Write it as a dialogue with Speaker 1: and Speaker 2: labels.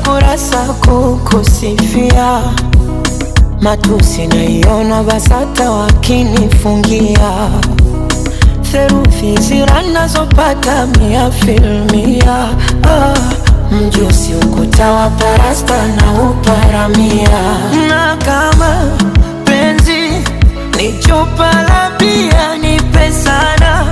Speaker 1: kurasa kukusifia, matusi naiona BASATA wakinifungia, theruthi zira nazopata 100%. Mjusi ukuta wa parasta na uparamia, na kama penzi ni chupa la bia nipe sana,